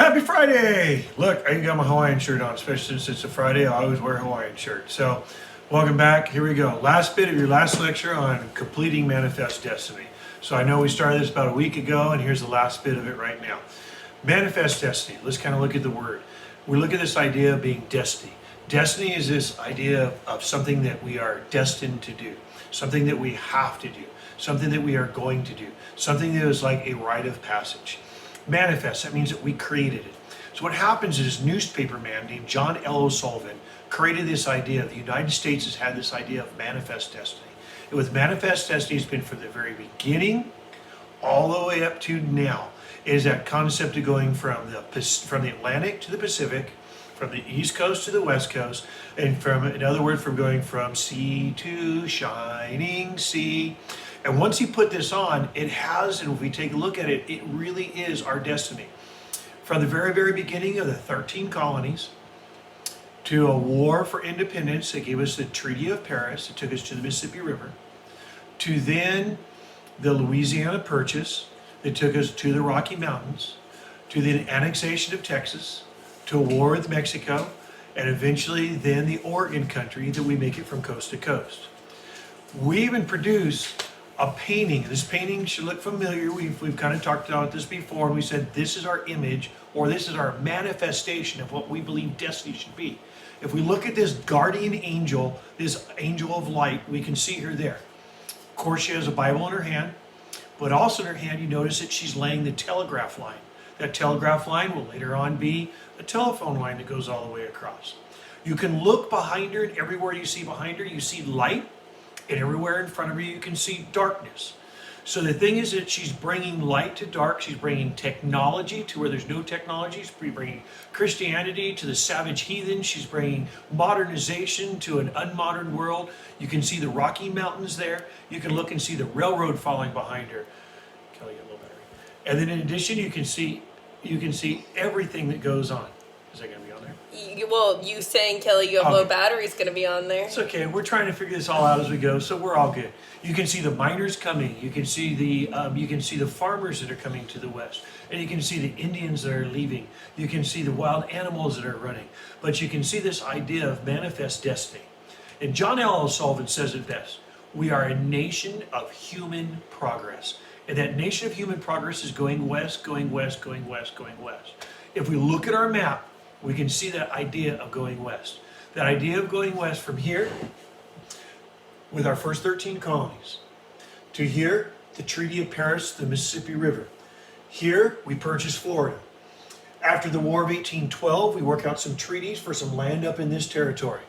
Happy Friday! Look, I even got my Hawaiian shirt on, especially since it's a Friday. I always wear a Hawaiian shirt. So, welcome back. Here we go. Last bit of your last lecture on completing Manifest Destiny. So, I know we started this about a week ago, and here's the last bit of it right now. Manifest Destiny. Let's kind of look at the word. We look at this idea of being destiny. Destiny is this idea of something that we are destined to do, something that we have to do, something that we are going to do, something that is like a rite of passage. Manifest, that means that we created it. So what happens is newspaper man named John L. O'Sullivan created this idea. The United States has had this idea of manifest destiny. And with manifest destiny, it's been from the very beginning all the way up to now. It is that concept of going from the Atlantic to the Pacific, from the East Coast to the West Coast, and in other words, from going from sea to shining sea. And once he put this on, it has, and if we take a look at it, it really is our destiny. From the very, very beginning of the 13 colonies to a war for independence that gave us the Treaty of Paris, that took us to the Mississippi River, to then the Louisiana Purchase that took us to the Rocky Mountains, to the annexation of Texas, to a war with Mexico, and eventually then the Oregon country that we make it from coast to coast. We even produce a painting. This painting should look familiar. We've kind of talked about this before, and we said this is our image, or this is our manifestation of what we believe destiny should be. If we look at this guardian angel, this angel of light, we can see her there. Of course, she has a Bible in her hand, but also in her hand, you notice that she's laying the telegraph line. That telegraph line will later on be a telephone line that goes all the way across. You can look behind her, and everywhere you see behind her, you see light. And everywhere in front of you, you can see darkness. So the thing is that she's bringing light to dark. She's bringing technology to where there's no technology. She's bringing Christianity to the savage heathen. She's bringing modernization to an unmodern world. You can see the Rocky Mountains there. You can look and see the railroad following behind her. Kelly, get a little battery. And then in addition, you can see everything that goes on. Is that going to be on there? Well, you saying, Kelly, you have low battery is going to be on there. It's okay. We're trying to figure this all out as we go, so we're all good. You can see the miners coming. You can see the farmers that are coming to the west, and you can see the Indians that are leaving. You can see the wild animals that are running. But you can see this idea of manifest destiny. And John L. O'Sullivan says it best: we are a nation of human progress, and that nation of human progress is going west, going west, going west, going west. If we look at our map, we can see that idea of going west. That idea of going west from here, with our first 13 colonies, to here, the Treaty of Paris, the Mississippi River. Here, we purchase Florida. After the War of 1812, we work out some treaties for some land up in this territory.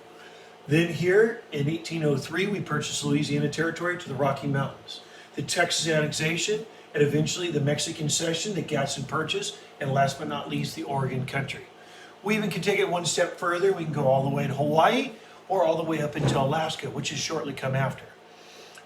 Then here, in 1803, we purchase Louisiana Territory to the Rocky Mountains. The Texas annexation, and eventually the Mexican cession, the Gadsden Purchase, and last but not least, the Oregon country. We even can take it one step further. We can go all the way to Hawaii or all the way up into Alaska, which is shortly come after.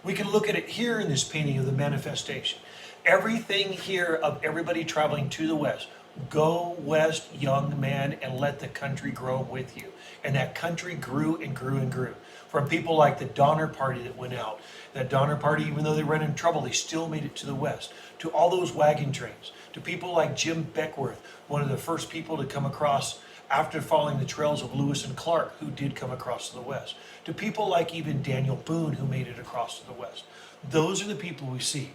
We can look at it here in this painting of the manifestation. Everything here of everybody traveling to the west. Go west, young man, and let the country grow with you. And that country grew and grew and grew. From people like the Donner Party that went out. That Donner Party, even though they ran into trouble, they still made it to the west. To all those wagon trains. To people like Jim Beckworth, one of the first people to come across after following the trails of Lewis and Clark, who did come across to the west. To people like even Daniel Boone, who made it across to the west. Those are the people we see.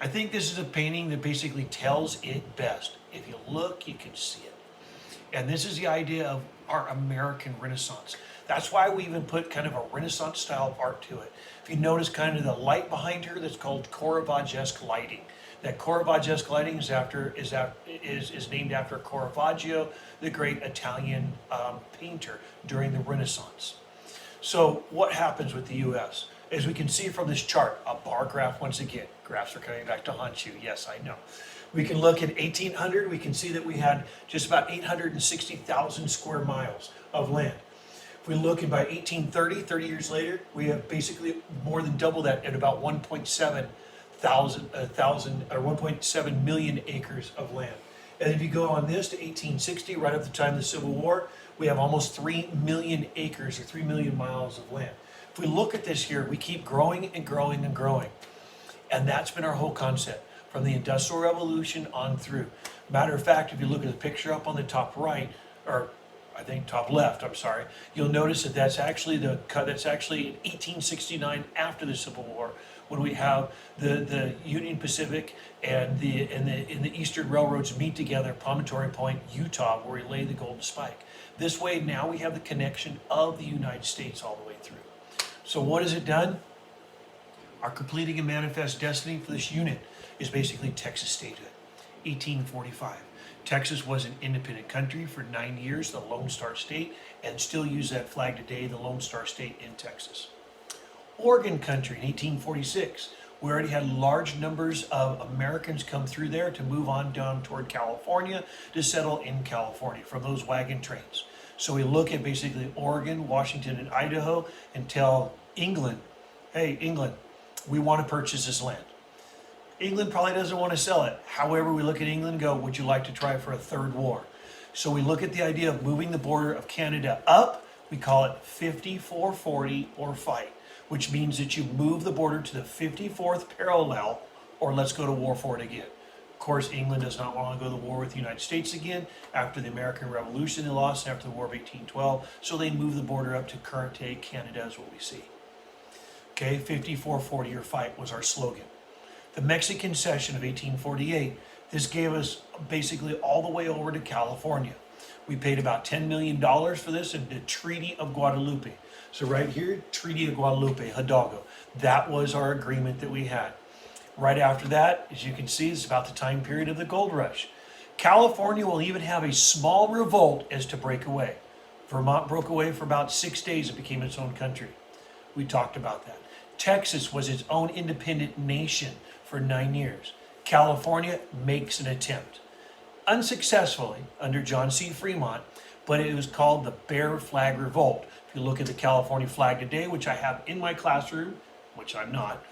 I think this is a painting that basically tells it best. If you look, you can see it. And this is the idea of our American Renaissance. That's why we even put kind of a Renaissance style of art to it. If you notice kind of the light behind her, that's called Caravaggesque lighting. That Caravaggesque lighting is named after Caravaggio, the great Italian painter during the Renaissance. So what happens with the U.S.? As we can see from this chart, a bar graph once again. Graphs are coming back to haunt you. Yes, I know. We can look at 1800. We can see that we had just about 860,000 square miles of land. If we look at by 1830, 30 years later, we have basically more than double that at about 1.7 million acres of land. And if you go on this to 1860, right at the time of the Civil War, we have almost 3 million acres or 3 million miles of land. If we look at this here, we keep growing and growing and growing. And that's been our whole concept from the Industrial Revolution on through. Matter of fact, if you look at the picture up on the top right, or I think top left, I'm sorry, you'll notice that that's actually that's actually in 1869 after the Civil War, when we have the Union Pacific and the Eastern Railroads meet together at Promontory Point, Utah, where we lay the Golden Spike. This way, now we have the connection of the United States all the way through. So what has it done? Our completing a manifest destiny for this unit is basically Texas statehood, 1845. Texas was an independent country for 9 years, the Lone Star State, and still use that flag today, the Lone Star State in Texas. Oregon country in 1846. We already had large numbers of Americans come through there to move on down toward California to settle in California from those wagon trains. So we look at basically Oregon, Washington, and Idaho and tell England, hey, England, we want to purchase this land. England probably doesn't want to sell it. However, we look at England and go, would you like to try for a third war? So we look at the idea of moving the border of Canada up. We call it 5440 or fight, which means that you move the border to the 54th parallel, or let's go to war for it again. Of course, England does not want to go to war with the United States again. After the American Revolution, they lost, after the War of 1812, so they moved the border up to current day Canada is what we see. Okay, 5440 or fight was our slogan. The Mexican Cession of 1848, this gave us basically all the way over to California. We paid about $10 million for this in the Treaty of Guadalupe. So right here, Treaty of Guadalupe, Hidalgo. That was our agreement that we had. Right after that, as you can see, it's about the time period of the gold rush. California will even have a small revolt as to break away. Vermont broke away for about 6 days and became its own country. We talked about that. Texas was its own independent nation for 9 years. California makes an attempt, unsuccessfully under John C. Fremont, but it was called the Bear Flag Revolt. If you look at the California flag today, which I have in my classroom, which I'm not,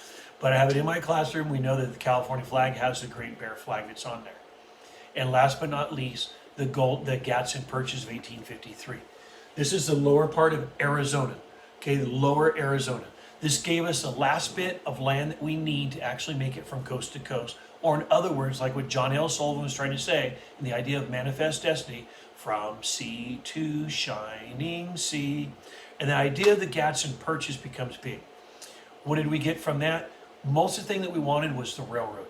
but I have it in my classroom, we know that the California flag has the Great Bear flag that's on there. And last but not least, the Gadsden Purchase of 1853. This is the lower part of Arizona, okay, the lower Arizona. This gave us the last bit of land that we need to actually make it from coast to coast. Or in other words, like what John L. Sullivan was trying to say, in the idea of manifest destiny, from sea to shining sea. And the idea of the Gadsden Purchase becomes big. What did we get from that? Most of the thing that we wanted was the railroad.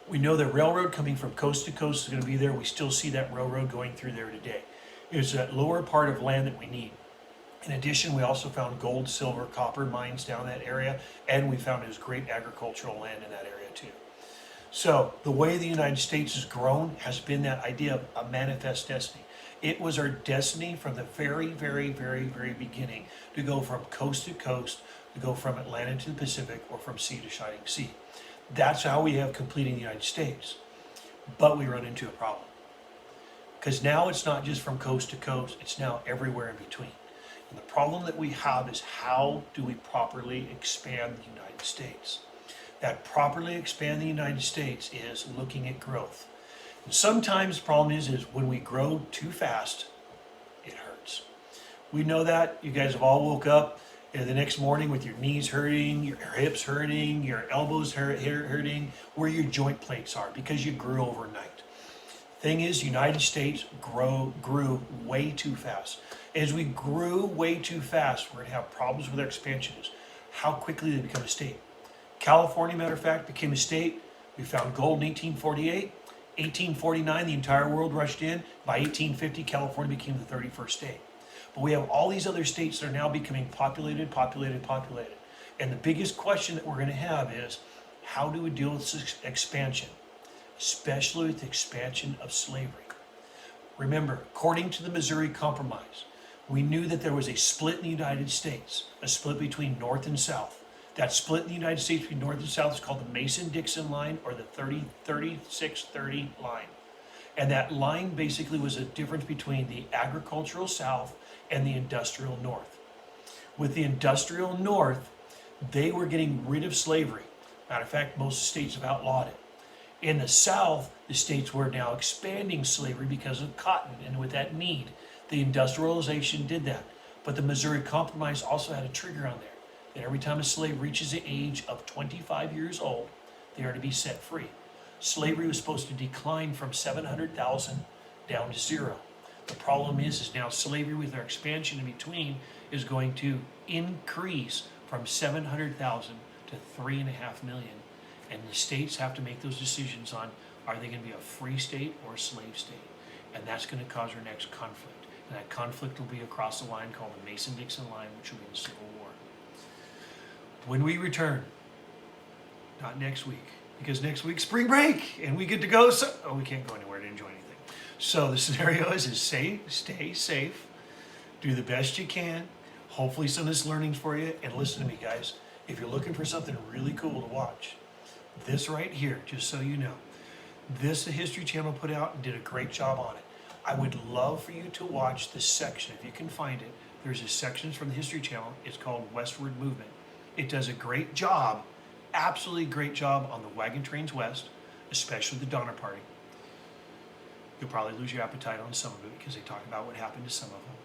We know the railroad coming from coast to coast is going to be there. We still see that railroad going through there today. It's that lower part of land that we need. In addition, we also found gold, silver, copper mines down that area, and we found there's great agricultural land in that area too. So the way the United States has grown has been that idea of a manifest destiny. It was our destiny from the very, very, very, very beginning to go from coast to coast, to go from Atlantic to the Pacific, or from sea to shining sea. That's how we have completing the United States. But we run into a problem. Because now it's not just from coast to coast, it's now everywhere in between. And the problem that we have is, how do we properly expand the United States? That properly expand the United States is looking at growth. And sometimes the problem is when we grow too fast, it hurts. We know that. You guys have all woke up the next morning with your knees hurting, your hips hurting, your elbows hurting, where your joint plates are, because you grew overnight. Thing is, United States grew way too fast. As we grew way too fast, we're going to have problems with our expansion. How quickly they become a state. California, matter of fact, became a state. We found gold in 1848. 1849, the entire world rushed in. By 1850, California became the 31st state. But we have all these other states that are now becoming populated. And the biggest question that we're going to have is, how do we deal with this expansion? Especially with the expansion of slavery. Remember, according to the Missouri Compromise, we knew that there was a split in the United States, a split between North and South. That split in the United States between North and South is called the Mason-Dixon line, or the 3630 line. And that line basically was a difference between the agricultural South and the industrial North. With the industrial North, they were getting rid of slavery. Matter of fact, most states have outlawed it. In the South, the states were now expanding slavery because of cotton, and with that need, the industrialization did that. But the Missouri Compromise also had a trigger on there, that every time a slave reaches the age of 25 years old, they are to be set free. Slavery was supposed to decline from 700,000 down to 0. The problem is now slavery with our expansion in between is going to increase from 700,000 to 3.5 million. And the states have to make those decisions on, are they going to be a free state or a slave state? And that's going to cause our next conflict. And that conflict will be across the line called the Mason-Dixon line, which will be the Civil War. When we return, not next week, because next week's spring break and we get to go, so we can't go anywhere to enjoy anything. So the scenario is stay safe, do the best you can. Hopefully some of this learning's for you. And listen to me, guys, if you're looking for something really cool to watch, this right here, just so you know, this the History Channel put out and did a great job on it. I would love for you to watch this section, if you can find it. There's a section from the History Channel. It's called Westward Movement. It does a great job, absolutely great job on the wagon trains west, especially the Donner Party. You'll probably lose your appetite on some of it because they talk about what happened to some of them.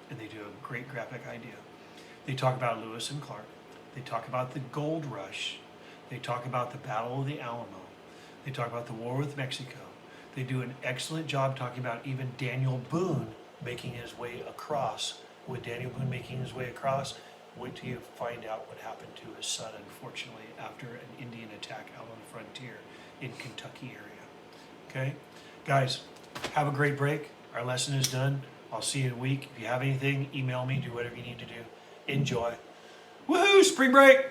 And they do a great graphic idea. They talk about Lewis and Clark. They talk about the gold rush. They talk about the Battle of the Alamo. They talk about the war with Mexico. They do an excellent job talking about even Daniel Boone making his way across. With Daniel Boone making his way across, wait till you find out what happened to his son, unfortunately, after an Indian attack out on the frontier in Kentucky area. Okay? Guys, have a great break. Our lesson is done. I'll see you in a week. If you have anything, email me, do whatever you need to do. Enjoy. Woohoo! Spring break!